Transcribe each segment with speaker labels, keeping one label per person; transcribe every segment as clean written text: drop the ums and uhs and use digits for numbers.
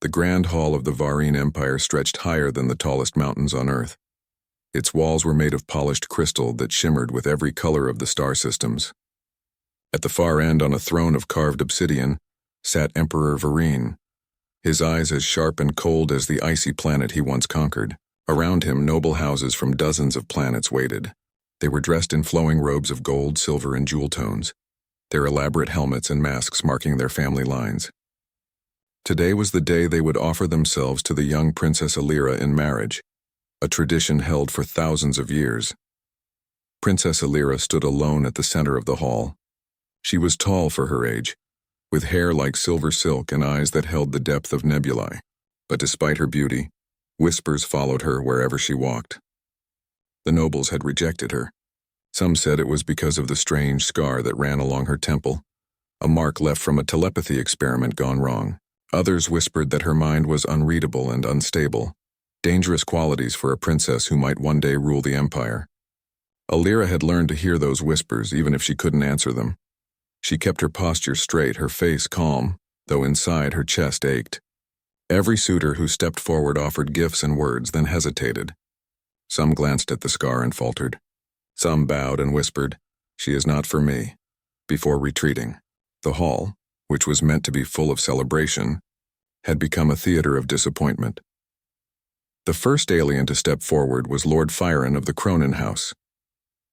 Speaker 1: The grand hall of the Varine Empire stretched higher than the tallest mountains on Earth. Its walls were made of polished crystal that shimmered with every color of the star systems. At the far end, on a throne of carved obsidian, sat Emperor Varine, his eyes as sharp and cold as the icy planet he once conquered. Around him, noble houses from dozens of planets waited. They were dressed in flowing robes of gold, silver, and jewel tones, their elaborate helmets and masks marking their family lines. Today was the day they would offer themselves to the young Princess Alira in marriage, a tradition held for thousands of years. Princess Alira stood alone at the center of the hall. She was tall for her age, with hair like silver silk and eyes that held the depth of nebulae. But despite her beauty, whispers followed her wherever she walked. The nobles had rejected her. Some said it was because of the strange scar that ran along her temple, a mark left from a telepathy experiment gone wrong. Others whispered that her mind was unreadable and unstable, dangerous qualities for a princess who might one day rule the empire. Alira had learned to hear those whispers even if she couldn't answer them. She kept her posture straight, her face calm, though inside her chest ached. Every suitor who stepped forward offered gifts and words, then hesitated. Some glanced at the scar and faltered. Some bowed and whispered, "She is not for me," before retreating. The hall, which was meant to be full of celebration, had become a theater of disappointment. The first alien to step forward was Lord Firen of the Cronin House.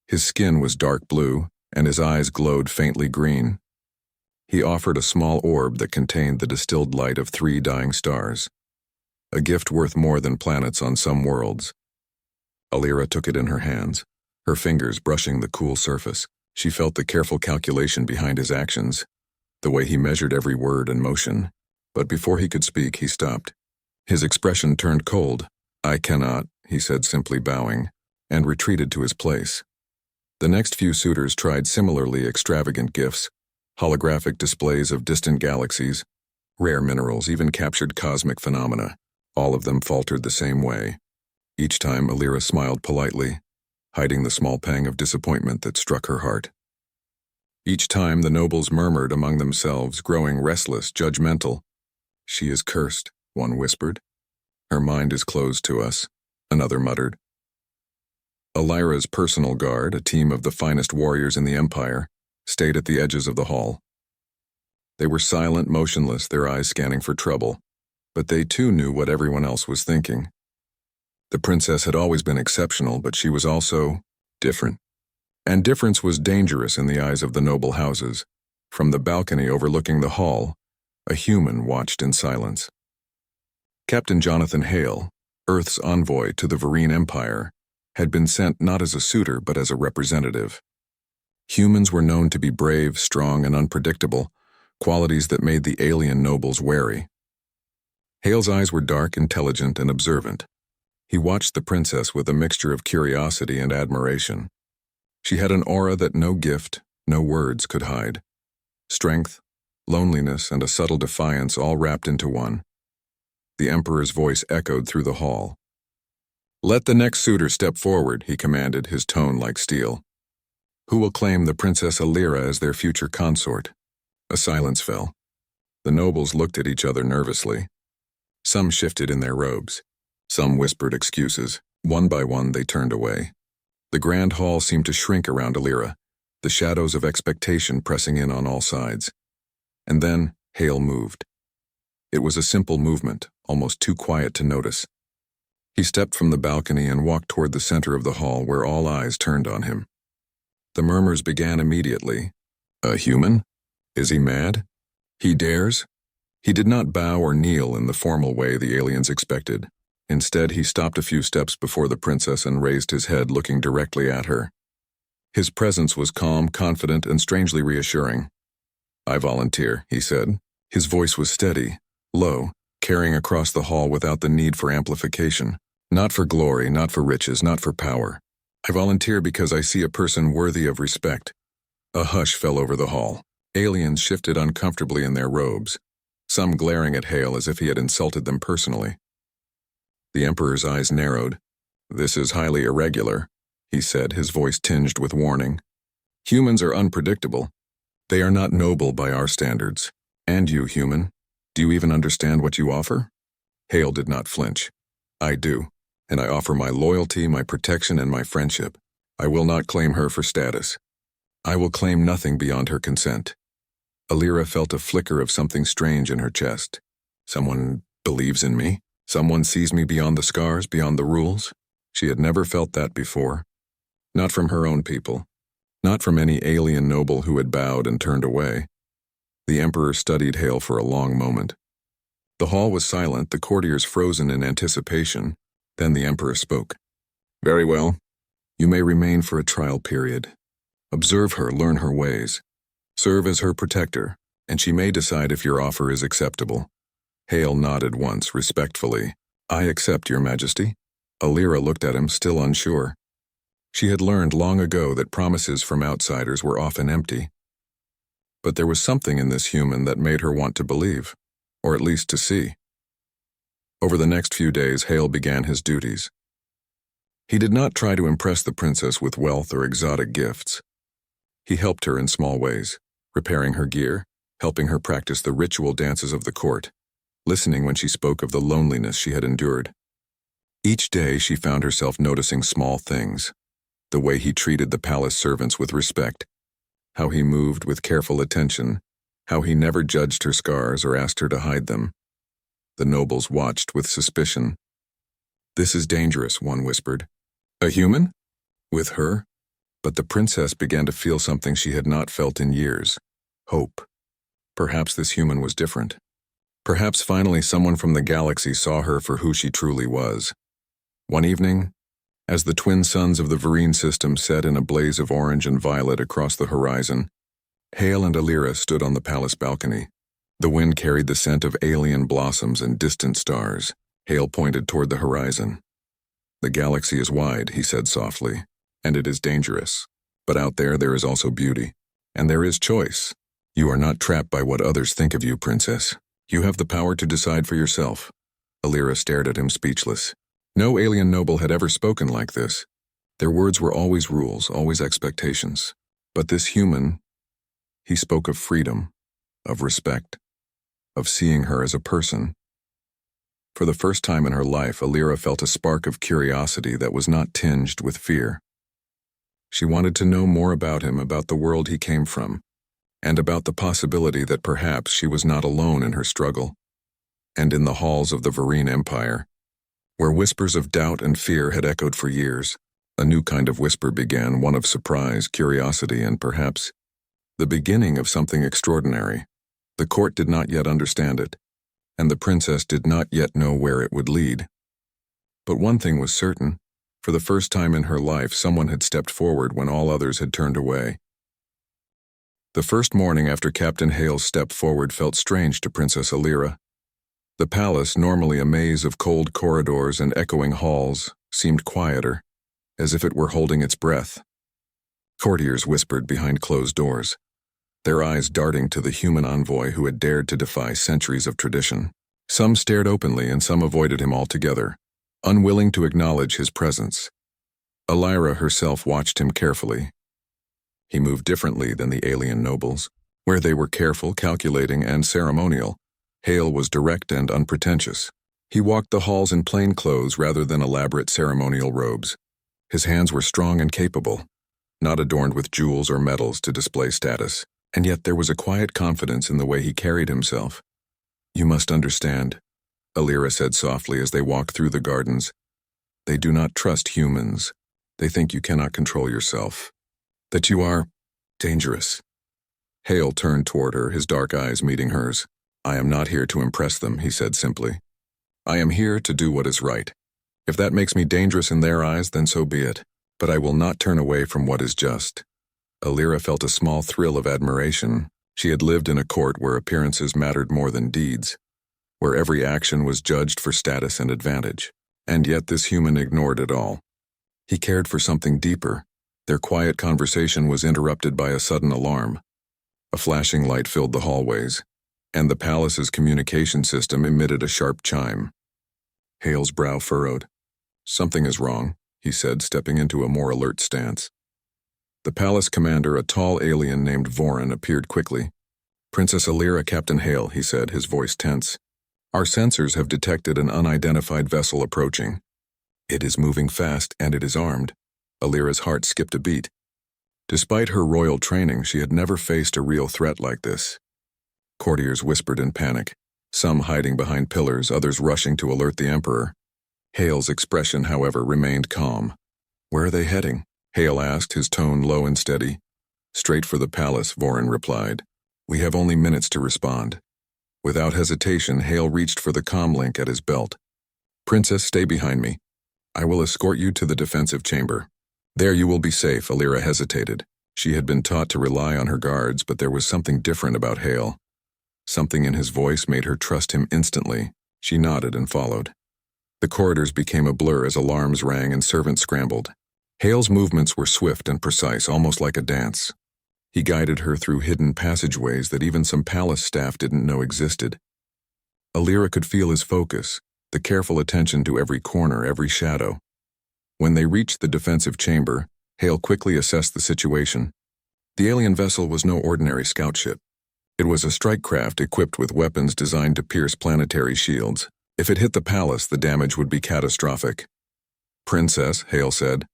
Speaker 1: His skin was dark blue, and his eyes glowed faintly green. He offered a small orb that contained the distilled light of 3 dying stars, a gift worth more than planets on some worlds. Alira took it in her hands, her fingers brushing the cool surface. She felt the careful calculation behind his actions, the way he measured every word and motion. But before he could speak, he stopped. His expression turned cold. "I cannot," he said, simply bowing, and retreated to his place. The next few suitors tried similarly extravagant gifts, holographic displays of distant galaxies, rare minerals, even captured cosmic phenomena. All of them faltered the same way. Each time, Alira smiled politely, hiding the small pang of disappointment that struck her heart. Each time, the nobles murmured among themselves, growing restless, judgmental. "She is cursed," one whispered. "Her mind is closed to us," another muttered. Alira's personal guard, a team of the finest warriors in the Empire, stayed at the edges of the hall. They were silent, motionless, their eyes scanning for trouble, but they too knew what everyone else was thinking. The princess had always been exceptional, but she was also different. And difference was dangerous in the eyes of the noble houses. From the balcony overlooking the hall, a human watched in silence. Captain Jonathan Hale, Earth's envoy to the Varine Empire, had been sent not as a suitor but as a representative. Humans were known to be brave, strong, and unpredictable, qualities that made the alien nobles wary. Hale's eyes were dark, intelligent, and observant. He watched the princess with a mixture of curiosity and admiration. She had an aura that no gift, no words could hide. Strength, loneliness, and a subtle defiance all wrapped into one. The Emperor's voice echoed through the hall. "Let the next suitor step forward," he commanded, his tone like steel. "Who will claim the Princess Alira as their future consort?" A silence fell. The nobles looked at each other nervously. Some shifted in their robes. Some whispered excuses. One by one, they turned away. The grand hall seemed to shrink around Alira, the shadows of expectation pressing in on all sides. And then Hale moved. It was a simple movement, almost too quiet to notice. He stepped from the balcony and walked toward the center of the hall where all eyes turned on him. The murmurs began immediately. "A human? Is he mad? He dares?" He did not bow or kneel in the formal way the aliens expected. Instead, he stopped a few steps before the princess and raised his head, looking directly at her. His presence was calm, confident, and strangely reassuring. "I volunteer," he said. His voice was steady, low, carrying across the hall without the need for amplification. "Not for glory, not for riches, not for power. I volunteer because I see a person worthy of respect." A hush fell over the hall. Aliens shifted uncomfortably in their robes, some glaring at Hale as if he had insulted them personally. The Emperor's eyes narrowed. "This is highly irregular," he said, his voice tinged with warning. "Humans are unpredictable. They are not noble by our standards. And you, human, do you even understand what you offer?" Hale did not flinch. I do, and I offer my loyalty, my protection, and my friendship. I will not claim her for status. I will claim nothing beyond her consent. Alira felt a flicker of something strange in her chest. Someone believes in me? Someone sees me beyond the scars, beyond the rules? She had never felt that before. Not from her own people. Not from any alien noble who had bowed and turned away. The Emperor studied Hale for a long moment. The hall was silent, the courtiers frozen in anticipation. Then the Emperor spoke. Very well. You may remain for a trial period. Observe her, learn her ways. Serve as her protector, and she may decide if your offer is acceptable. Hale nodded once, respectfully. I accept, Your Majesty. Alira looked at him, still unsure. She had learned long ago that promises from outsiders were often empty. But there was something in this human that made her want to believe, or at least to see. Over the next few days, Hale began his duties. He did not try to impress the princess with wealth or exotic gifts. He helped her in small ways, repairing her gear, helping her practice the ritual dances of the court, listening when she spoke of the loneliness she had endured. Each day she found herself noticing small things, the way he treated the palace servants with respect, how he moved with careful attention, how he never judged her scars or asked her to hide them. The nobles watched with suspicion. This is dangerous, one whispered. A human? With her? But the princess began to feel something she had not felt in years. Hope. Perhaps this human was different. Perhaps finally someone from the galaxy saw her for who she truly was. One evening, as the twin suns of the Vereen system set in a blaze of orange and violet across the horizon, Hale and Alira stood on the palace balcony. The wind carried the scent of alien blossoms and distant stars. Hale pointed toward the horizon. The galaxy is wide, he said softly, and it is dangerous. But out there is also beauty. And there is choice. You are not trapped by what others think of you, princess. You have the power to decide for yourself. Alira stared at him speechless. No alien noble had ever spoken like this. Their words were always rules, always expectations. But this human, he spoke of freedom, of respect, of seeing her as a person. For the first time in her life, Alira felt a spark of curiosity that was not tinged with fear. She wanted to know more about him, about the world he came from, and about the possibility that perhaps she was not alone in her struggle. And in the halls of the Vereen Empire, where whispers of doubt and fear had echoed for years, a new kind of whisper began, one of surprise, curiosity, and perhaps the beginning of something extraordinary. The court did not yet understand it, and the princess did not yet know where it would lead. But one thing was certain. For the first time in her life, someone had stepped forward when all others had turned away. The first morning after Captain Hale's step forward felt strange to Princess Alira. The palace, normally a maze of cold corridors and echoing halls, seemed quieter, as if it were holding its breath. Courtiers whispered behind closed doors, their eyes darting to the human envoy who had dared to defy centuries of tradition. Some stared openly and some avoided him altogether, unwilling to acknowledge his presence. Alira herself watched him carefully. He moved differently than the alien nobles, where they were careful, calculating, and ceremonial. Hale was direct and unpretentious. He walked the halls in plain clothes rather than elaborate ceremonial robes. His hands were strong and capable, not adorned with jewels or medals to display status, and yet there was a quiet confidence in the way he carried himself. You must understand, Alira said softly as they walked through the gardens. They do not trust humans. They think you cannot control yourself. That you are dangerous. Hale turned toward her, his dark eyes meeting hers. I am not here to impress them, he said simply. I am here to do what is right. If that makes me dangerous in their eyes, then so be it. But I will not turn away from what is just. Alira felt a small thrill of admiration. She had lived in a court where appearances mattered more than deeds, where every action was judged for status and advantage. And yet this human ignored it all. He cared for something deeper. Their quiet conversation was interrupted by a sudden alarm. A flashing light filled the hallways, and the palace's communication system emitted a sharp chime. Hale's brow furrowed. Something is wrong, he said, stepping into a more alert stance. The palace commander, a tall alien named Voran, appeared quickly. Princess Alira, Captain Hale, he said, his voice tense. Our sensors have detected an unidentified vessel approaching. It is moving fast and it is armed. Alira's heart skipped a beat. Despite her royal training, she had never faced a real threat like this. Courtiers whispered in panic, some hiding behind pillars, others rushing to alert the Emperor. Hale's expression, however, remained calm. "Where are they heading?" Hale asked, his tone low and steady. "Straight for the palace," Vorin replied. "We have only minutes to respond." Without hesitation, Hale reached for the comlink at his belt. "Princess, stay behind me. I will escort you to the defensive chamber. There you will be safe." Alira hesitated. She had been taught to rely on her guards, but there was something different about Hale. Something in his voice made her trust him instantly. She nodded and followed. The corridors became a blur as alarms rang and servants scrambled. Hale's movements were swift and precise, almost like a dance. He guided her through hidden passageways that even some palace staff didn't know existed. Alira could feel his focus, the careful attention to every corner, every shadow. When they reached the defensive chamber, Hale quickly assessed the situation. The alien vessel was no ordinary scout ship. It was a strike craft equipped with weapons designed to pierce planetary shields. If it hit the palace, the damage would be catastrophic. "Princess," Hale said,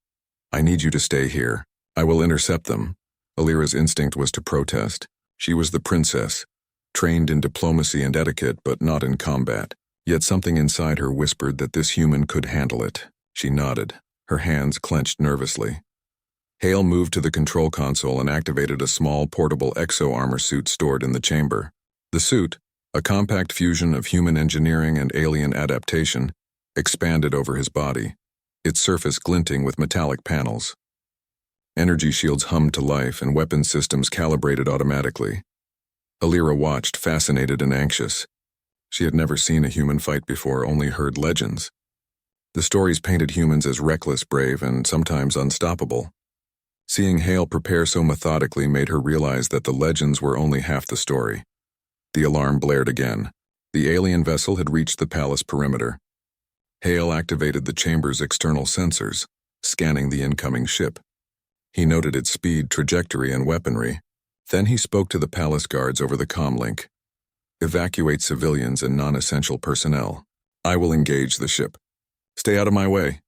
Speaker 1: "I need you to stay here. I will intercept them." Alira's instinct was to protest. She was the princess, trained in diplomacy and etiquette but not in combat. Yet something inside her whispered that this human could handle it. She nodded, her hands clenched nervously. Hale moved to the control console and activated a small portable exo-armor suit stored in the chamber. The suit, a compact fusion of human engineering and alien adaptation, expanded over his body, its surface glinting with metallic panels. Energy shields hummed to life and weapon systems calibrated automatically. Alira watched, fascinated and anxious. She had never seen a human fight before, only heard legends. The stories painted humans as reckless, brave, and sometimes unstoppable. Seeing Hale prepare so methodically made her realize that the legends were only half the story. The alarm blared again. The alien vessel had reached the palace perimeter. Hale activated the chamber's external sensors, scanning the incoming ship. He noted its speed, trajectory, and weaponry. Then he spoke to the palace guards over the comlink. "Evacuate civilians and non-essential personnel. I will engage the ship. Stay out of my way."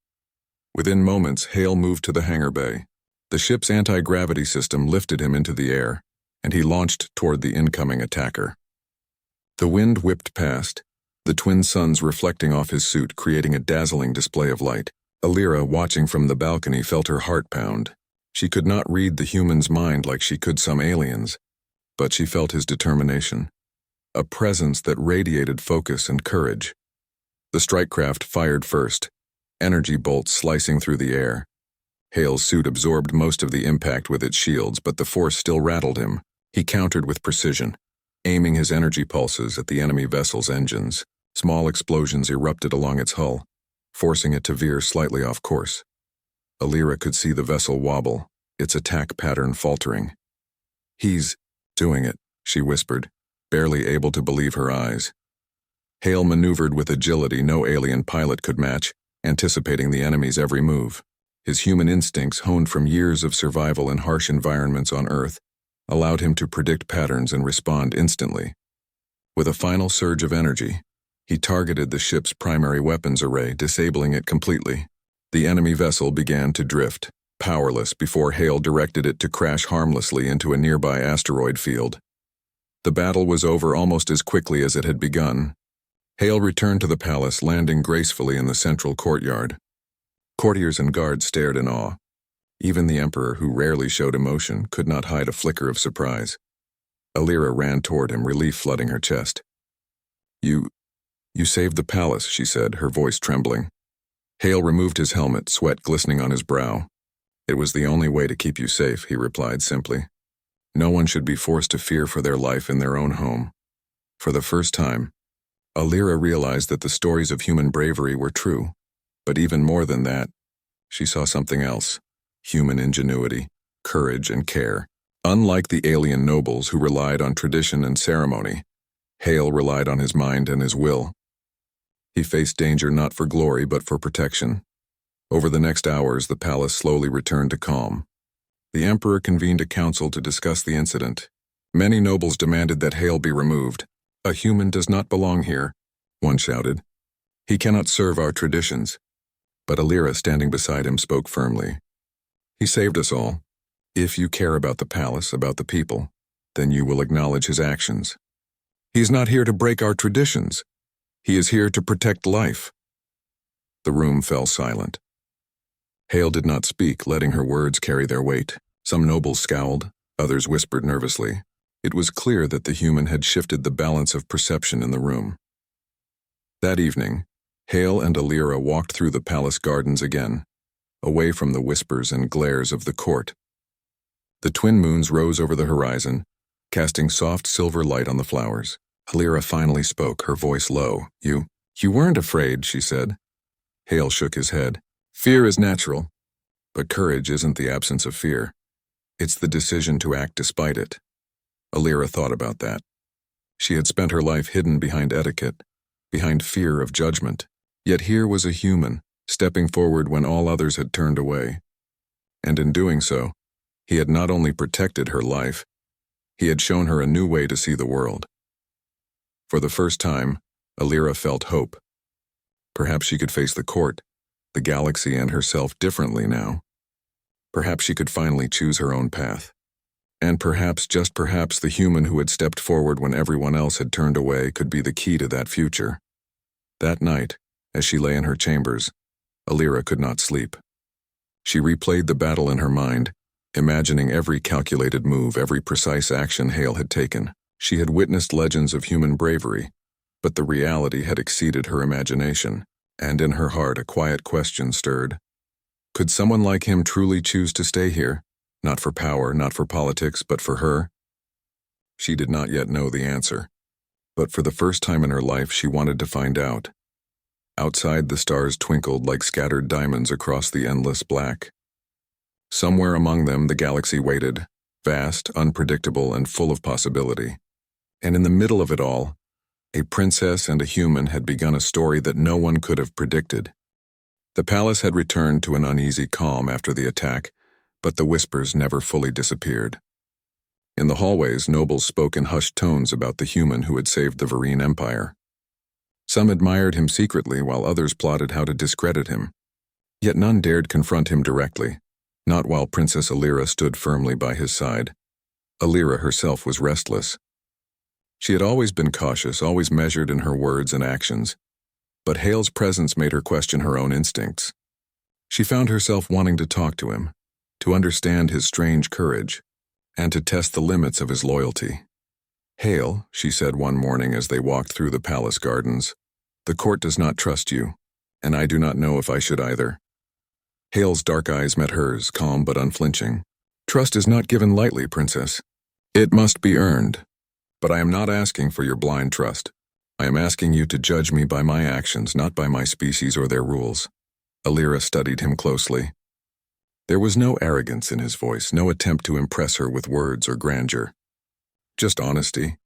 Speaker 1: Within moments, Hale moved to the hangar bay. The ship's anti-gravity system lifted him into the air, and he launched toward the incoming attacker. The wind whipped past, the twin suns reflecting off his suit, creating a dazzling display of light. Alira, watching from the balcony, felt her heart pound. She could not read the human's mind like she could some aliens, but she felt his determination, a presence that radiated focus and courage. The strike craft fired first, energy bolts slicing through the air. Hale's suit absorbed most of the impact with its shields, but the force still rattled him. He countered with precision, aiming his energy pulses at the enemy vessel's engines. Small explosions erupted along its hull, forcing it to veer slightly off course. Alira could see the vessel wobble, its attack pattern faltering. "He's doing it," she whispered, barely able to believe her eyes. Hale maneuvered with agility no alien pilot could match, anticipating the enemy's every move. His human instincts, honed from years of survival in harsh environments on Earth, allowed him to predict patterns and respond instantly. With a final surge of energy, he targeted the ship's primary weapons array, disabling it completely. The enemy vessel began to drift, powerless, before Hale directed it to crash harmlessly into a nearby asteroid field. The battle was over almost as quickly as it had begun. Hale returned to the palace, landing gracefully in the central courtyard. Courtiers and guards stared in awe. Even the Emperor, who rarely showed emotion, could not hide a flicker of surprise. Alira ran toward him, relief flooding her chest. You saved the palace," she said, her voice trembling. Hale removed his helmet, sweat glistening on his brow. "It was the only way to keep you safe," he replied simply. "No one should be forced to fear for their life in their own home." For the first time, Alira realized that the stories of human bravery were true. But even more than that, she saw something else: human ingenuity, courage, and care. Unlike the alien nobles who relied on tradition and ceremony, Hale relied on his mind and his will. He faced danger not for glory but for protection. Over the next hours, the palace slowly returned to calm. The Emperor convened a council to discuss the incident. Many nobles demanded that Hale be removed. "A human does not belong here," one shouted. "He cannot serve our traditions." But Alira, standing beside him, spoke firmly. "He saved us all. If you care about the palace, about the people, then you will acknowledge his actions. He is not here to break our traditions. He is here to protect life." The room fell silent. Hale did not speak, letting her words carry their weight. Some nobles scowled, others whispered nervously. It was clear that the human had shifted the balance of perception in the room. That evening, Hale and Alira walked through the palace gardens again, away from the whispers and glares of the court. The twin moons rose over the horizon, casting soft silver light on the flowers. Alira finally spoke, her voice low. You weren't afraid," she said. Hale shook his head. "Fear is natural, but courage isn't the absence of fear. It's the decision to act despite it." Alira thought about that. She had spent her life hidden behind etiquette, behind fear of judgment. Yet here was a human, stepping forward when all others had turned away. And in doing so, he had not only protected her life, he had shown her a new way to see the world. For the first time, Alira felt hope. Perhaps she could face the court, the galaxy, and herself differently now. Perhaps she could finally choose her own path. And perhaps, just perhaps, the human who had stepped forward when everyone else had turned away could be the key to that future. That night, as she lay in her chambers, Alira could not sleep. She replayed the battle in her mind, imagining every calculated move, every precise action Hale had taken. She had witnessed legends of human bravery, but the reality had exceeded her imagination, and in her heart a quiet question stirred. Could someone like him truly choose to stay here? Not for power, not for politics, but for her? She did not yet know the answer, but for the first time in her life she wanted to find out. Outside, the stars twinkled like scattered diamonds across the endless black. Somewhere among them the galaxy waited, vast, unpredictable, and full of possibility. And in the middle of it all, a princess and a human had begun a story that no one could have predicted. The palace had returned to an uneasy calm after the attack, but the whispers never fully disappeared. In the hallways, nobles spoke in hushed tones about the human who had saved the Vereen Empire. Some admired him secretly, while others plotted how to discredit him. Yet none dared confront him directly, not while Princess Alira stood firmly by his side. Alira herself was restless. She had always been cautious, always measured in her words and actions, but Hale's presence made her question her own instincts. She found herself wanting to talk to him, to understand his strange courage, and to test the limits of his loyalty. "Hale," she said one morning as they walked through the palace gardens, "the court does not trust you, and I do not know if I should either." Hale's dark eyes met hers, calm but unflinching. "Trust is not given lightly, Princess. It must be earned. But I am not asking for your blind trust. I am asking you to judge me by my actions, not by my species or their rules." Alira studied him closely. There was no arrogance in his voice, no attempt to impress her with words or grandeur. Just honesty,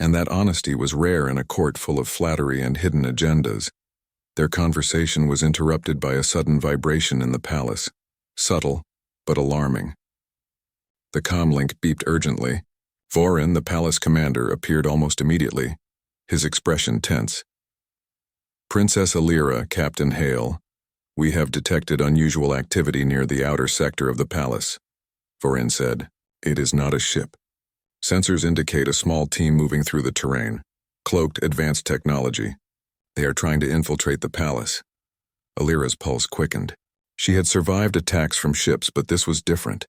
Speaker 1: and that honesty was rare in a court full of flattery and hidden agendas. Their conversation was interrupted by a sudden vibration in the palace, subtle but alarming. The comlink beeped urgently. Vorin, the palace commander, appeared almost immediately, his expression tense. "Princess Alira, Captain Hale, we have detected unusual activity near the outer sector of the palace," Vorin said. "It is not a ship. Sensors indicate a small team moving through the terrain, cloaked advanced technology. They are trying to infiltrate the palace." Alira's pulse quickened. She had survived attacks from ships, but this was different.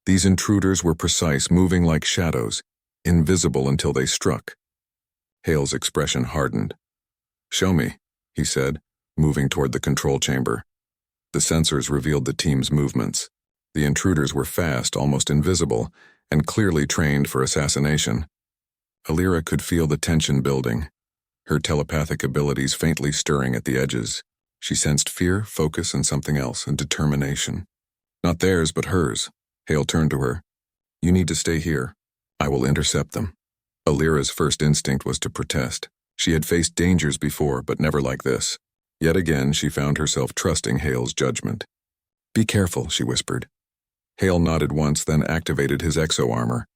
Speaker 1: These intruders were precise, moving like shadows, invisible until they struck. Hale's expression hardened. "Show me," he said, moving toward the control chamber. The sensors revealed the team's movements. The intruders were fast, almost invisible, and clearly trained for assassination. Alira could feel the tension building, her telepathic abilities faintly stirring at the edges. She sensed fear, focus, and something else, and determination. Not theirs, but hers. Hale turned to her. "You need to stay here. I will intercept them." Alira's first instinct was to protest. She had faced dangers before, but never like this. Yet again, she found herself trusting Hale's judgment. "Be careful," she whispered. Hale nodded once, then activated his exo-armor.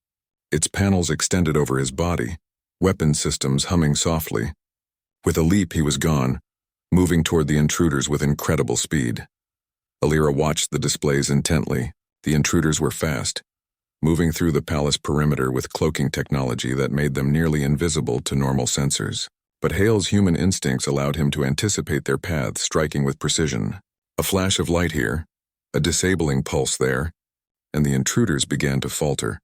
Speaker 1: Its panels extended over his body, weapon systems humming softly. With a leap, he was gone, moving toward the intruders with incredible speed. Alira watched the displays intently. The intruders were fast, moving through the palace perimeter with cloaking technology that made them nearly invisible to normal sensors. But Hale's human instincts allowed him to anticipate their paths, striking with precision. A flash of light here, a disabling pulse there, and the intruders began to falter.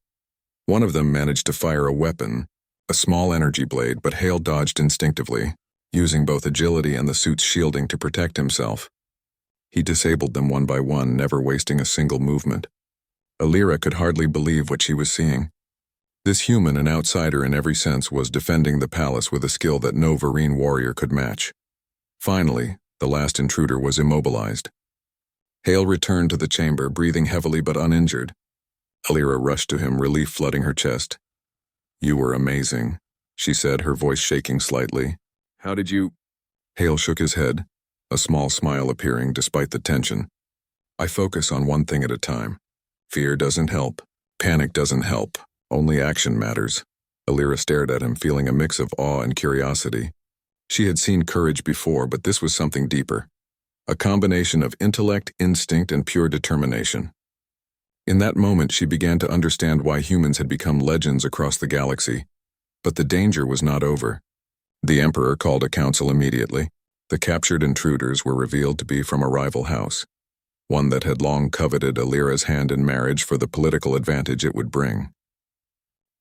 Speaker 1: One of them managed to fire a weapon, a small energy blade, but Hale dodged instinctively, using both agility and the suit's shielding to protect himself. He disabled them one by one, never wasting a single movement. Alira could hardly believe what she was seeing. This human, an outsider in every sense, was defending the palace with a skill that no Vereen warrior could match. Finally, the last intruder was immobilized. Hale returned to the chamber, breathing heavily but uninjured. Alira rushed to him, relief flooding her chest. "You were amazing," she said, her voice shaking slightly. "How did you—" Hale shook his head, a small smile appearing despite the tension. "I focus on one thing at a time. Fear doesn't help. Panic doesn't help. Only action matters." Alira stared at him, feeling a mix of awe and curiosity. She had seen courage before, but this was something deeper. A combination of intellect, instinct, and pure determination. In that moment, she began to understand why humans had become legends across the galaxy. But the danger was not over. The Emperor called a council immediately. The captured intruders were revealed to be from a rival house, one that had long coveted Alira's hand in marriage for the political advantage it would bring.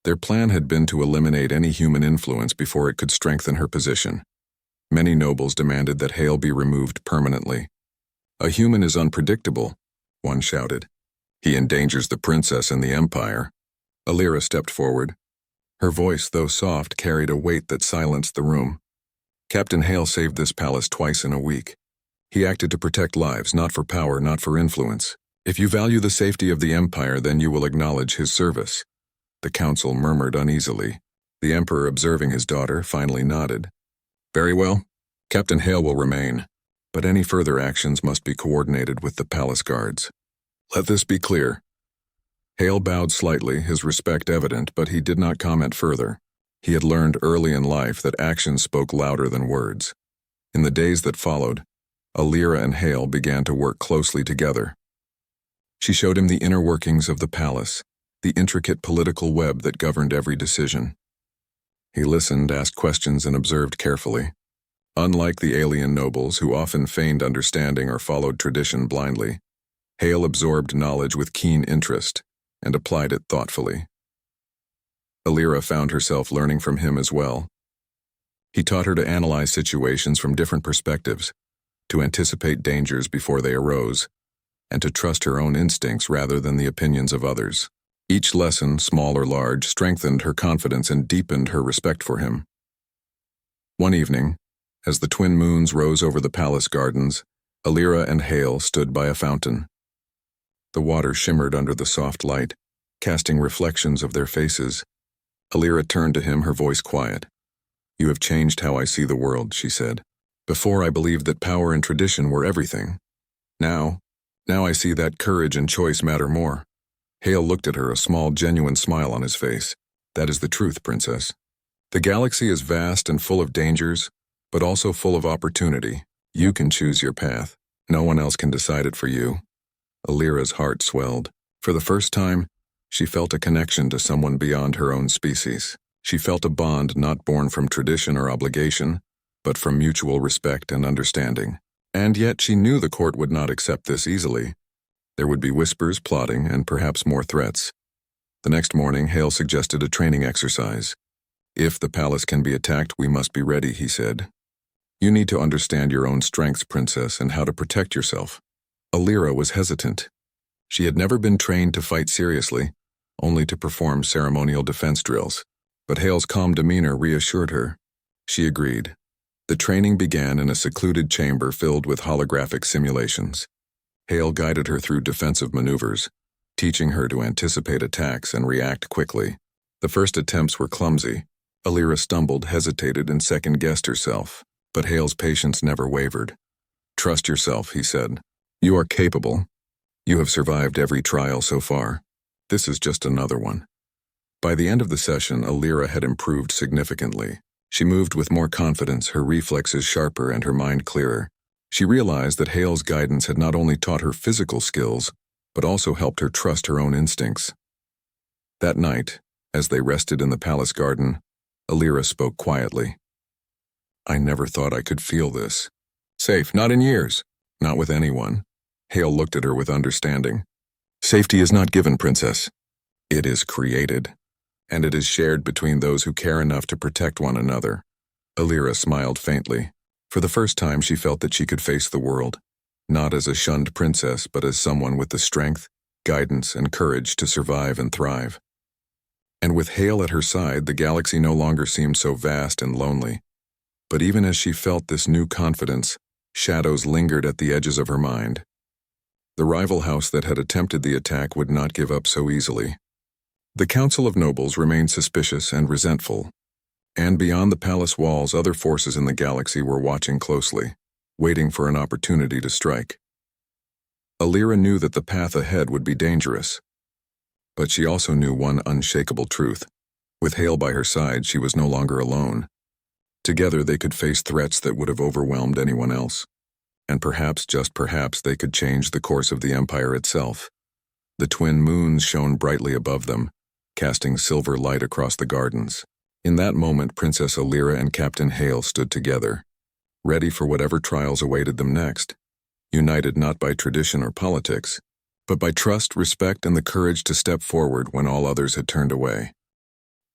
Speaker 1: Their plan had been to eliminate any human influence before it could strengthen her position. Many nobles demanded that Hale be removed permanently. "A human is unpredictable," one shouted. "He endangers the princess and the empire." Alira stepped forward. Her voice, though soft, carried a weight that silenced the room. "Captain Hale saved this palace twice in a week. He acted to protect lives, not for power, not for influence. If you value the safety of the empire, then you will acknowledge his service." The council murmured uneasily. The Emperor, observing his daughter, finally nodded. "Very well. Captain Hale will remain, but any further actions must be coordinated with the palace guards. Let this be clear." Hale bowed slightly, his respect evident, but he did not comment further. He had learned early in life that actions spoke louder than words. In the days that followed, Alira and Hale began to work closely together. She showed him the inner workings of the palace, the intricate political web that governed every decision. He listened, asked questions, and observed carefully. Unlike the alien nobles, who often feigned understanding or followed tradition blindly, Hale absorbed knowledge with keen interest and applied it thoughtfully. Alira found herself learning from him as well. He taught her to analyze situations from different perspectives, to anticipate dangers before they arose, and to trust her own instincts rather than the opinions of others. Each lesson, small or large, strengthened her confidence and deepened her respect for him. One evening, as the twin moons rose over the palace gardens, Alira and Hale stood by a fountain. The water shimmered under the soft light, casting reflections of their faces. Alira turned to him, her voice quiet. "You have changed how I see the world," she said. "Before I believed that power and tradition were everything. Now I see that courage and choice matter more." Hale looked at her, a small, genuine smile on his face. "That is the truth, Princess. The galaxy is vast and full of dangers, but also full of opportunity. You can choose your path. No one else can decide it for you." Alira's heart swelled. For the first time, she felt a connection to someone beyond her own species. She felt a bond not born from tradition or obligation, but from mutual respect and understanding. And yet she knew the court would not accept this easily. There would be whispers, plotting, and perhaps more threats. The next morning, Hale suggested a training exercise. "If the palace can be attacked, we must be ready," he said. "You need to understand your own strengths, Princess, and how to protect yourself." Alira was hesitant. She had never been trained to fight seriously, only to perform ceremonial defense drills. But Hale's calm demeanor reassured her. She agreed. The training began in a secluded chamber filled with holographic simulations. Hale guided her through defensive maneuvers, teaching her to anticipate attacks and react quickly. The first attempts were clumsy. Alira stumbled, hesitated, and second-guessed herself, but Hale's patience never wavered. "Trust yourself," he said. "You are capable. You have survived every trial so far. This is just another one." By the end of the session, Alira had improved significantly. She moved with more confidence, her reflexes sharper and her mind clearer. She realized that Hale's guidance had not only taught her physical skills, but also helped her trust her own instincts. That night, as they rested in the palace garden, Alira spoke quietly. "I never thought I could feel this. Safe, not in years, not with anyone." Hale looked at her with understanding. "Safety is not given, Princess. It is created, and it is shared between those who care enough to protect one another." Alira smiled faintly. For the first time she felt that she could face the world, not as a shunned princess, but as someone with the strength, guidance, and courage to survive and thrive. And with Hale at her side, the galaxy no longer seemed so vast and lonely. But even as she felt this new confidence, shadows lingered at the edges of her mind. The rival house that had attempted the attack would not give up so easily. The Council of Nobles remained suspicious and resentful, and beyond the palace walls, other forces in the galaxy were watching closely, waiting for an opportunity to strike. Alira knew that the path ahead would be dangerous, but she also knew one unshakable truth. With Hale by her side, she was no longer alone. Together they could face threats that would have overwhelmed anyone else. And perhaps, just perhaps, they could change the course of the Empire itself. The twin moons shone brightly above them, casting silver light across the gardens. In that moment, Princess Alira and Captain Hale stood together, ready for whatever trials awaited them next, united not by tradition or politics, but by trust, respect, and the courage to step forward when all others had turned away.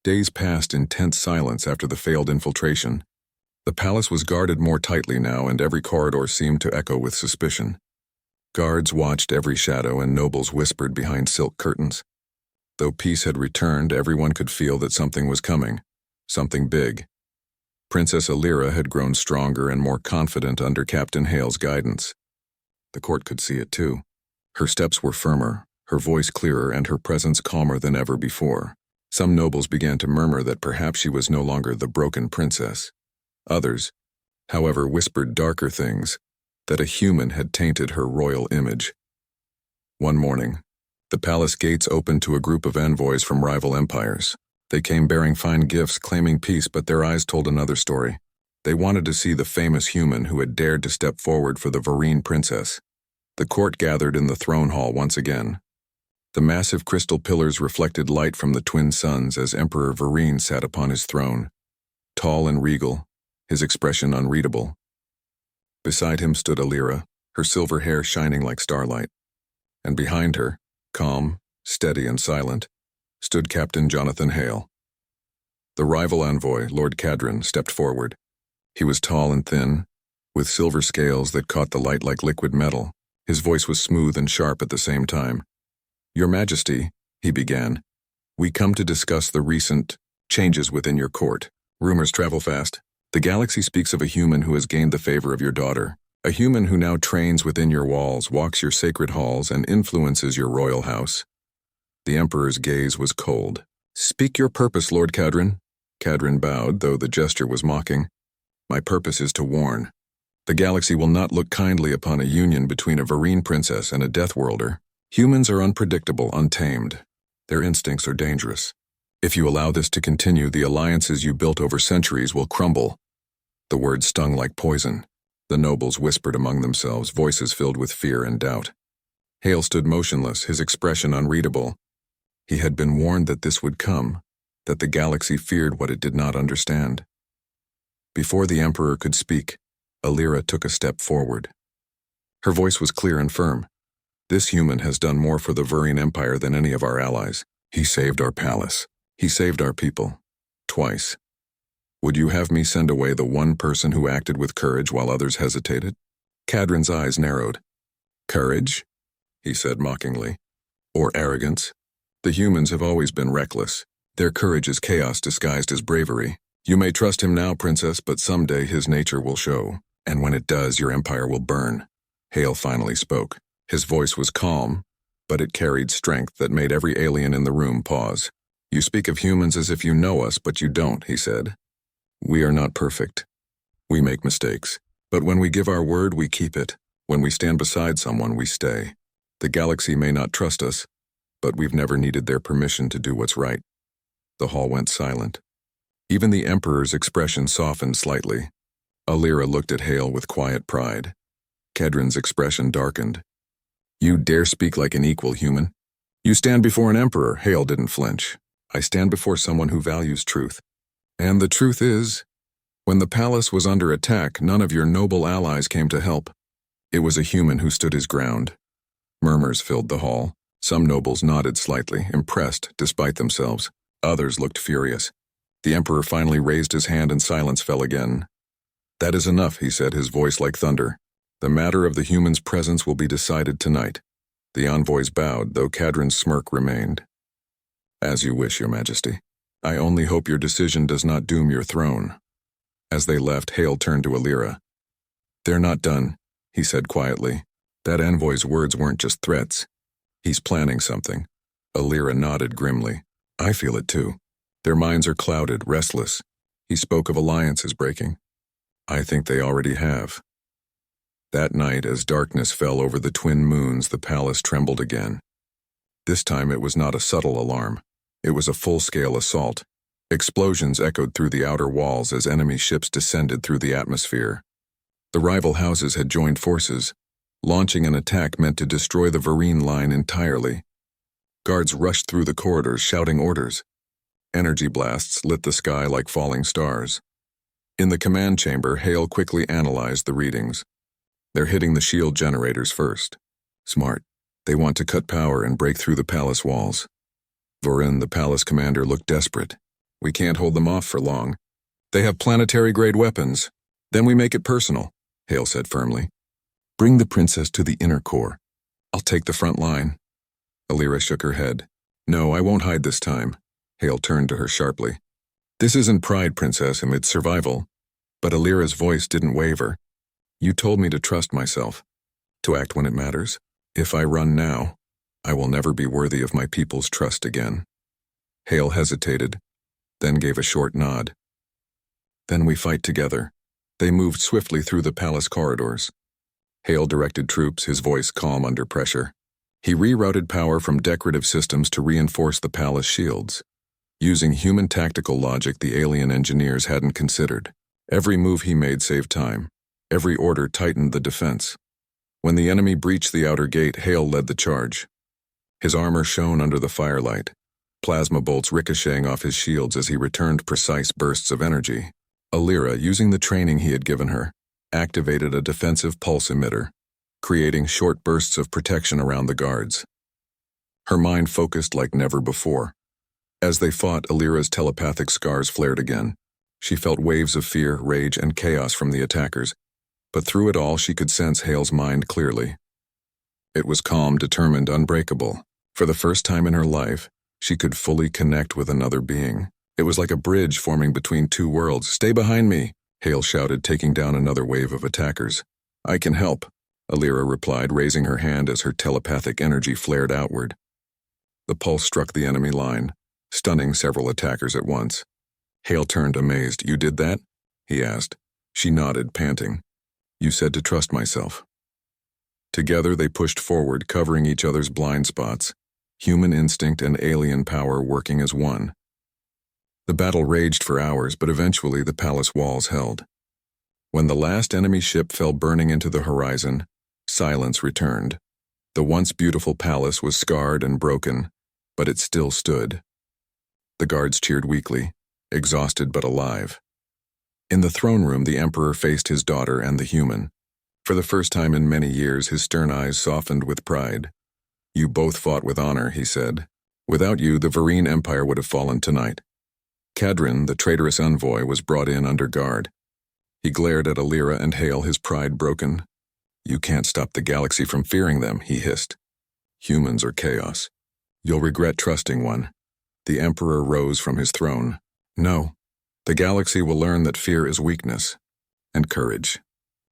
Speaker 1: Days passed in tense silence after the failed infiltration. The palace was guarded more tightly now, and every corridor seemed to echo with suspicion. Guards watched every shadow, and nobles whispered behind silk curtains. Though peace had returned, everyone could feel that something was coming, something big. Princess Alira had grown stronger and more confident under Captain Hale's guidance. The court could see it too. Her steps were firmer, her voice clearer, and her presence calmer than ever before. Some nobles began to murmur that perhaps she was no longer the broken princess. Others, however, whispered darker things, that a human had tainted her royal image. One morning, the palace gates opened to a group of envoys from rival empires. They came bearing fine gifts, claiming peace, but their eyes told another story. They wanted to see the famous human who had dared to step forward for the Varine princess. The court gathered in the throne hall once again. The massive crystal pillars reflected light from the twin suns as Emperor Varine sat upon his throne, tall and regal, his expression unreadable. Beside him stood Alira, her silver hair shining like starlight. And behind her, calm, steady, and silent, stood Captain Jonathan Hale. The rival envoy, Lord Cadron, stepped forward. He was tall and thin, with silver scales that caught the light like liquid metal. His voice was smooth and sharp at the same time. "Your Majesty," he began, "we come to discuss the recent changes within your court. Rumors travel fast. The galaxy speaks of a human who has gained the favor of your daughter, a human who now trains within your walls, walks your sacred halls, and influences your royal house." The Emperor's gaze was cold. "Speak your purpose, Lord Cadron." Cadron bowed, though the gesture was mocking. "My purpose is to warn. The galaxy will not look kindly upon a union between a Varine princess and a Deathworlder. Humans are unpredictable, untamed. Their instincts are dangerous. If you allow this to continue, the alliances you built over centuries will crumble." The words stung like poison. The nobles whispered among themselves, voices filled with fear and doubt. Hale stood motionless, his expression unreadable. He had been warned that this would come, that the galaxy feared what it did not understand. Before the Emperor could speak, Alira took a step forward. Her voice was clear and firm. "This human has done more for the Varine Empire than any of our allies. He saved our palace. He saved our people. Twice. Would you have me send away the one person who acted with courage while others hesitated?" Cadron's eyes narrowed. "Courage?" he said mockingly. "Or arrogance? The humans have always been reckless. Their courage is chaos disguised as bravery. You may trust him now, Princess, but someday his nature will show. And when it does, your empire will burn." Hale finally spoke. His voice was calm, but it carried strength that made every alien in the room pause. "You speak of humans as if you know us, but you don't," he said. "We are not perfect. We make mistakes. But when we give our word, we keep it. When we stand beside someone, we stay. The galaxy may not trust us, but we've never needed their permission to do what's right." The hall went silent. Even the Emperor's expression softened slightly. Alira looked at Hale with quiet pride. Kedron's expression darkened. You dare speak like an equal human? You stand before an Emperor. Hale didn't flinch. I stand before someone who values truth. And the truth is, when the palace was under attack, none of your noble allies came to help. It was a human who stood his ground. Murmurs filled the hall. Some nobles nodded slightly, impressed despite themselves. Others looked furious. The Emperor finally raised his hand and silence fell again. That is enough, he said, his voice like thunder. The matter of the human's presence will be decided tonight. The envoys bowed, though Kedron's smirk remained. As you wish, your majesty. I only hope your decision does not doom your throne. As they left, Hale turned to Alira. They're not done, he said quietly. That envoy's words weren't just threats. He's planning something. Alira nodded grimly. I feel it too. Their minds are clouded, restless. He spoke of alliances breaking. I think they already have. That night, as darkness fell over the twin moons, the palace trembled again. This time it was not a subtle alarm. It was a full-scale assault. Explosions echoed through the outer walls as enemy ships descended through the atmosphere. The rival houses had joined forces, launching an attack meant to destroy the Varine line entirely. Guards rushed through the corridors shouting orders. Energy blasts lit the sky like falling stars. In the command chamber, Hale quickly analyzed the readings. They're hitting the shield generators first. Smart. They want to cut power and break through the palace walls. Vorin, the palace commander, looked desperate. We can't hold them off for long. They have planetary-grade weapons. Then we make it personal, Hale said firmly. Bring the princess to the inner core. I'll take the front line. Alira shook her head. No, I won't hide this time. Hale turned to her sharply. This isn't pride, princess, amid survival. But Alira's voice didn't waver. You told me to trust myself, to act when it matters. If I run now, I will never be worthy of my people's trust again. Hale hesitated, then gave a short nod. Then we fight together. They moved swiftly through the palace corridors. Hale directed troops, his voice calm under pressure. He rerouted power from decorative systems to reinforce the palace shields. Using human tactical logic the alien engineers hadn't considered. Every move he made saved time. Every order tightened the defense. When the enemy breached the outer gate, Hale led the charge. His armor shone under the firelight, plasma bolts ricocheting off his shields as he returned precise bursts of energy. Alira, using the training he had given her, activated a defensive pulse emitter, creating short bursts of protection around the guards. Her mind focused like never before. As they fought, Alira's telepathic scars flared again. She felt waves of fear, rage, and chaos from the attackers, but through it all she could sense Hale's mind clearly. It was calm, determined, unbreakable. For the first time in her life, she could fully connect with another being. It was like a bridge forming between two worlds. Stay behind me, Hale shouted, taking down another wave of attackers. I can help, Alira replied, raising her hand as her telepathic energy flared outward. The pulse struck the enemy line, stunning several attackers at once. Hale turned amazed. You did that? He asked. She nodded, panting. You said to trust myself. Together they pushed forward, covering each other's blind spots, human instinct and alien power working as one. The battle raged for hours, but eventually the palace walls held. When the last enemy ship fell burning into the horizon, silence returned. The once beautiful palace was scarred and broken, but it still stood. The guards cheered weakly, exhausted but alive. In the throne room, the Emperor faced his daughter and the human. For the first time in many years, his stern eyes softened with pride. You both fought with honor, he said. Without you, the Varine Empire would have fallen tonight. Kedron, the traitorous envoy, was brought in under guard. He glared at Alira and Hale, his pride broken. You can't stop the galaxy from fearing them, he hissed. Humans are chaos. You'll regret trusting one. The Emperor rose from his throne. No. The galaxy will learn that fear is weakness. And courage.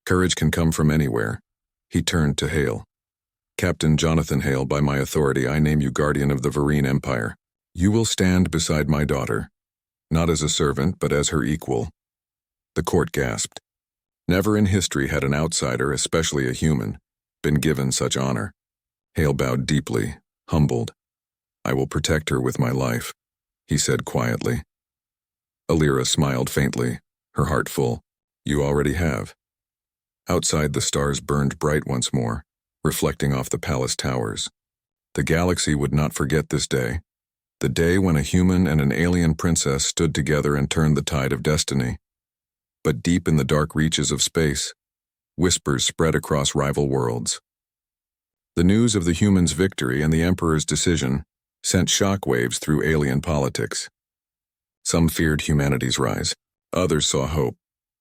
Speaker 1: Courage can come from anywhere. He turned to Hale. Captain Jonathan Hale, by my authority, I name you guardian of the Varine Empire. You will stand beside my daughter, not as a servant, but as her equal. The court gasped. Never in history had an outsider, especially a human, been given such honor. Hale bowed deeply, humbled. I will protect her with my life, he said quietly. Alira smiled faintly, her heart full. You already have. Outside, the stars burned bright once more, reflecting off the palace towers. The galaxy would not forget this day, the day when a human and an alien princess stood together and turned the tide of destiny. But deep in the dark reaches of space, whispers spread across rival worlds. The news of the humans' victory and the Emperor's decision sent shockwaves through alien politics. Some feared humanity's rise. Others saw hope.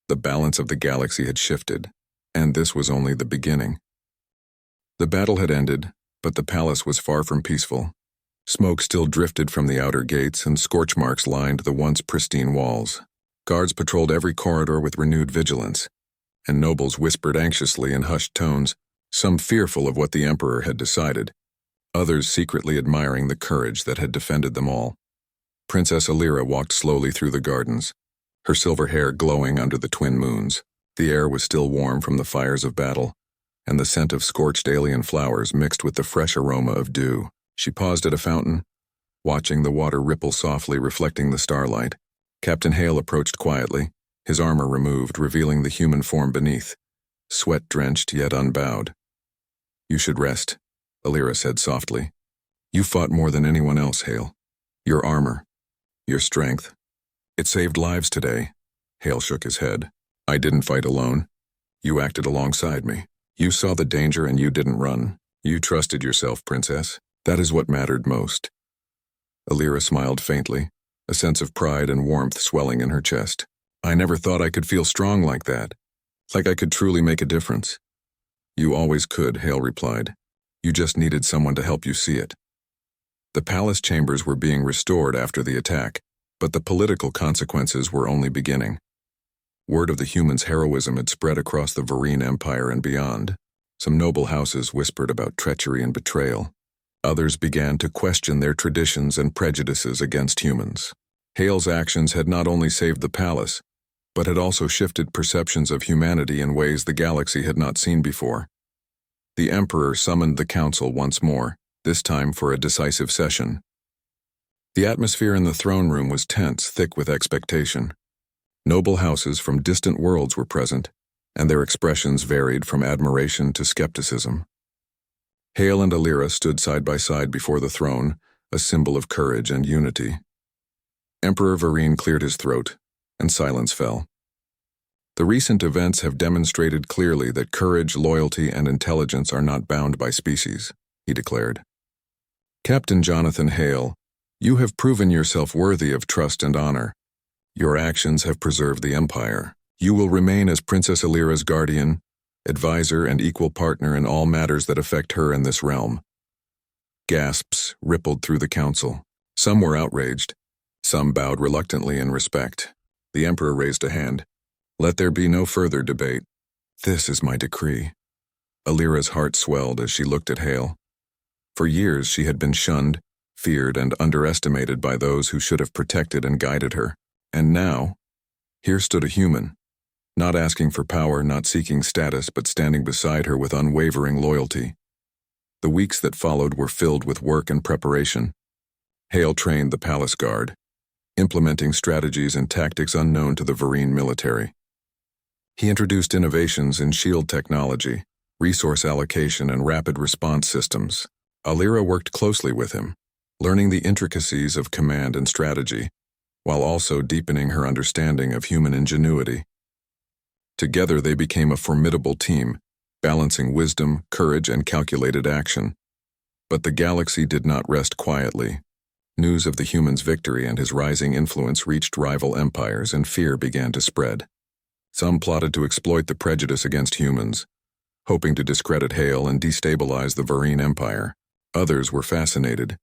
Speaker 1: The balance of the galaxy had shifted, and this was only the beginning. The battle had ended, but the palace was far from peaceful. Smoke still drifted from the outer gates, and scorch marks lined the once pristine walls. Guards patrolled every corridor with renewed vigilance, and nobles whispered anxiously in hushed tones, some fearful of what the Emperor had decided, others secretly admiring the courage that had defended them all. Princess Alira walked slowly through the gardens, her silver hair glowing under the twin moons. The air was still warm from the fires of battle, and the scent of scorched alien flowers mixed with the fresh aroma of dew. She paused at a fountain, watching the water ripple softly, reflecting the starlight. Captain Hale approached quietly, his armor removed, revealing the human form beneath, sweat-drenched yet unbowed. You should rest, Alira said softly. You fought more than anyone else, Hale. Your armor, your strength. It saved lives today. Hale shook his head. I didn't fight alone. You acted alongside me. You saw the danger and you didn't run. You trusted yourself, Princess. That is what mattered most. Alira smiled faintly, a sense of pride and warmth swelling in her chest. I never thought I could feel strong like that, like I could truly make a difference. You always could, Hale replied. You just needed someone to help you see it. The palace chambers were being restored after the attack, but the political consequences were only beginning. Word of the humans' heroism had spread across the Vereen Empire and beyond. Some noble houses whispered about treachery and betrayal. Others began to question their traditions and prejudices against humans. Hale's actions had not only saved the palace, but had also shifted perceptions of humanity in ways the galaxy had not seen before. The Emperor summoned the council once more, this time for a decisive session. The atmosphere in the throne room was tense, thick with expectation. Noble houses from distant worlds were present, and their expressions varied from admiration to skepticism. Hale and Alira stood side by side before the throne, a symbol of courage and unity. Emperor Vereen cleared his throat, and silence fell. The recent events have demonstrated clearly that courage, loyalty, and intelligence are not bound by species, he declared. Captain Jonathan Hale, you have proven yourself worthy of trust and honor. Your actions have preserved the Empire. You will remain as Princess Alira's guardian, advisor, and equal partner in all matters that affect her in this realm. Gasps rippled through the council. Some were outraged. Some bowed reluctantly in respect. The Emperor raised a hand. Let there be no further debate. This is my decree. Alira's heart swelled as she looked at Hale. For years she had been shunned, feared, and underestimated by those who should have protected and guided her. And now, here stood a human, not asking for power, not seeking status, but standing beside her with unwavering loyalty. The weeks that followed were filled with work and preparation. Hale trained the palace guard, implementing strategies and tactics unknown to the Vereen military. He introduced innovations in shield technology, resource allocation, and rapid response systems. Alira worked closely with him, learning the intricacies of command and strategy, while also deepening her understanding of human ingenuity. Together they became a formidable team, balancing wisdom, courage, and calculated action. But the galaxy did not rest quietly. News of the human's victory and his rising influence reached rival empires, and fear began to spread. Some plotted to exploit the prejudice against humans, hoping to discredit Hale and destabilize the Vereen Empire. Others were fascinated,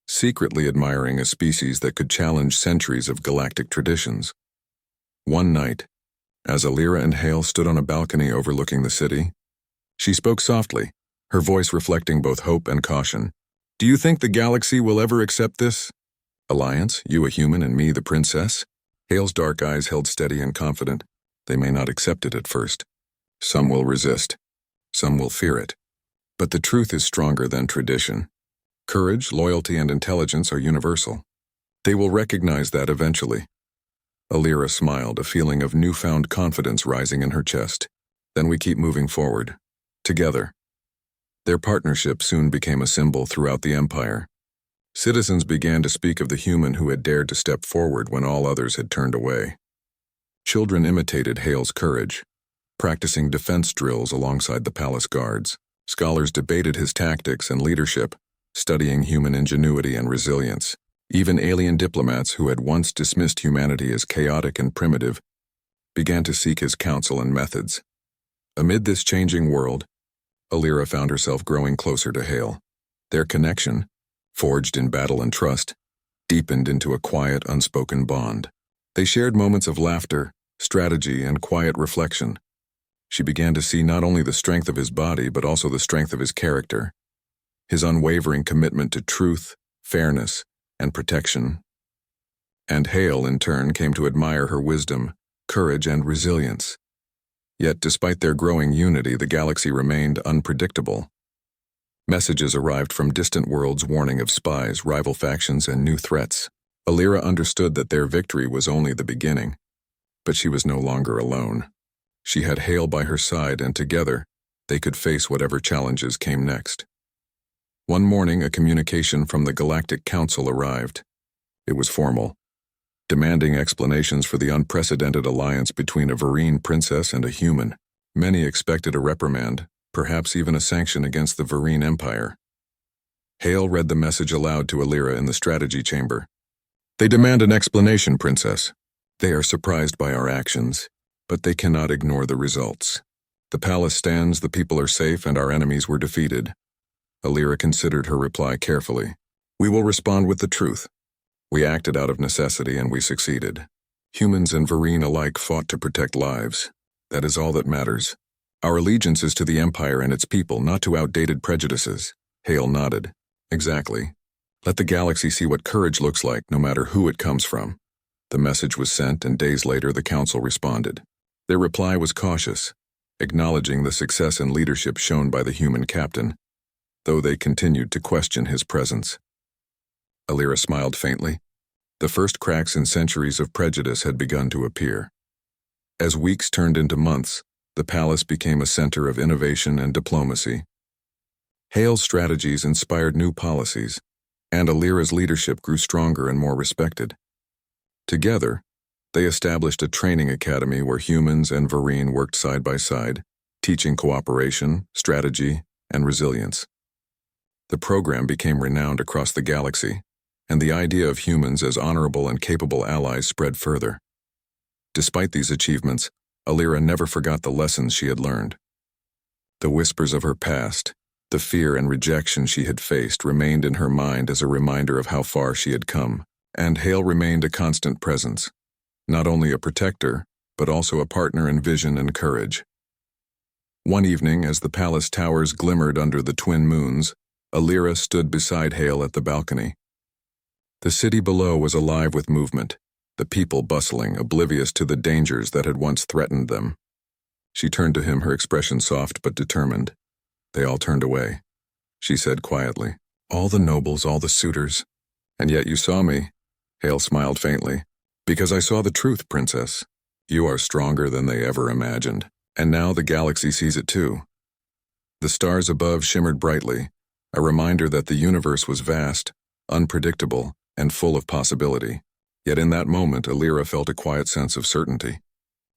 Speaker 1: secretly admiring a species that could challenge centuries of galactic traditions. One night, as Alira and Hale stood on a balcony overlooking the city, she spoke softly, her voice reflecting both hope and caution. Do you think the galaxy will ever accept this alliance, you a human and me the princess? Hale's dark eyes held steady and confident. They may not accept it at first. Some will resist. Some will fear it. But the truth is stronger than tradition. Courage, loyalty, and intelligence are universal. They will recognize that eventually. Alira smiled, a feeling of newfound confidence rising in her chest. Then we keep moving forward. Together. Their partnership soon became a symbol throughout the Empire. Citizens began to speak of the human who had dared to step forward when all others had turned away. Children imitated Hale's courage, practicing defense drills alongside the palace guards. Scholars debated his tactics and leadership, studying human ingenuity and resilience. Even alien diplomats who had once dismissed humanity as chaotic and primitive began to seek his counsel and methods. Amid this changing world, Alira found herself growing closer to Hale. Their connection, forged in battle and trust, deepened into a quiet, unspoken bond. They shared moments of laughter, strategy, and quiet reflection. She began to see not only the strength of his body but also the strength of his character, his unwavering commitment to truth, fairness, and protection. And Hale, in turn, came to admire her wisdom, courage, and resilience. Yet, despite their growing unity, the galaxy remained unpredictable. Messages arrived from distant worlds warning of spies, rival factions, and new threats. Alira understood that their victory was only the beginning, but she was no longer alone. She had Hale by her side, and together, they could face whatever challenges came next. One morning, a communication from the Galactic Council arrived. It was formal, demanding explanations for the unprecedented alliance between a Vereen princess and a human. Many expected a reprimand, perhaps even a sanction against the Vereen Empire. Hale read the message aloud to Alira in the strategy chamber. "They demand an explanation, Princess. They are surprised by our actions, but they cannot ignore the results. The palace stands, the people are safe, and our enemies were defeated." Alira considered her reply carefully. "We will respond with the truth. We acted out of necessity and we succeeded. Humans and Vereen alike fought to protect lives. That is all that matters. Our allegiance is to the Empire and its people, not to outdated prejudices." Hale nodded. "Exactly. Let the galaxy see what courage looks like, no matter who it comes from." The message was sent, and days later the council responded. Their reply was cautious, acknowledging the success and leadership shown by the human captain, though they continued to question his presence. Alira smiled faintly. The first cracks in centuries of prejudice had begun to appear. As weeks turned into months, the palace became a center of innovation and diplomacy. Hale's strategies inspired new policies, and Alira's leadership grew stronger and more respected. Together, they established a training academy where humans and Vereen worked side by side, teaching cooperation, strategy, and resilience. The program became renowned across the galaxy, and the idea of humans as honorable and capable allies spread further. Despite these achievements, Alira never forgot the lessons she had learned. The whispers of her past, the fear and rejection she had faced remained in her mind as a reminder of how far she had come, and Hale remained a constant presence, not only a protector, but also a partner in vision and courage. One evening, as the palace towers glimmered under the twin moons, Alira stood beside Hale at the balcony. The city below was alive with movement, the people bustling, oblivious to the dangers that had once threatened them. She turned to him, her expression soft but determined. "They all turned away," she said quietly. "All the nobles, all the suitors. And yet you saw me." Hale smiled faintly. "Because I saw the truth, Princess. You are stronger than they ever imagined. And now the galaxy sees it too." The stars above shimmered brightly, a reminder that the universe was vast, unpredictable, and full of possibility. Yet in that moment, Alira felt a quiet sense of certainty.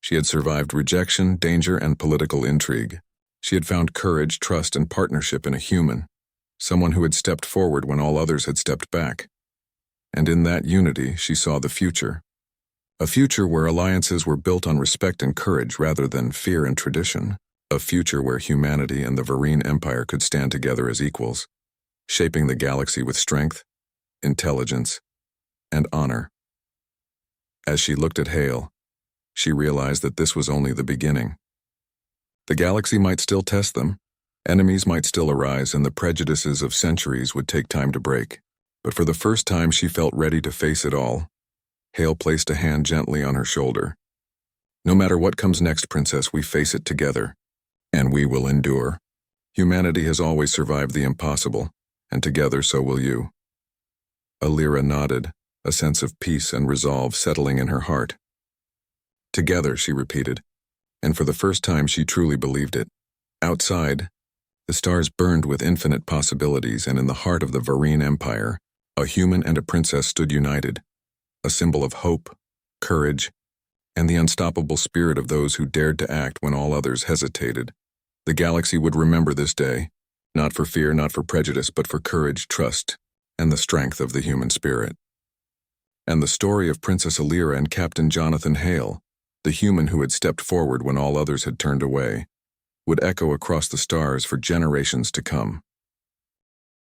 Speaker 1: She had survived rejection, danger, and political intrigue. She had found courage, trust, and partnership in a human, someone who had stepped forward when all others had stepped back. And in that unity, she saw the future. A future where alliances were built on respect and courage rather than fear and tradition. A future where humanity and the Vereen Empire could stand together as equals, shaping the galaxy with strength, intelligence, and honor. As she looked at Hale, she realized that this was only the beginning. The galaxy might still test them, enemies might still arise, and the prejudices of centuries would take time to break. But for the first time, she felt ready to face it all. Hale placed a hand gently on her shoulder. "No matter what comes next, Princess, we face it together. And we will endure. Humanity has always survived the impossible, and together so will you." Alira nodded, a sense of peace and resolve settling in her heart. Together, she repeated, and for the first time she truly believed it. Outside, the stars burned with infinite possibilities, and in the heart of the Varine Empire, a human and a princess stood united, a symbol of hope, courage, and the unstoppable spirit of those who dared to act when all others hesitated. The galaxy would remember this day, not for fear, not for prejudice, but for courage, trust, and the strength of the human spirit. And the story of Princess Alira and Captain Jonathan Hale, the human who had stepped forward when all others had turned away, would echo across the stars for generations to come.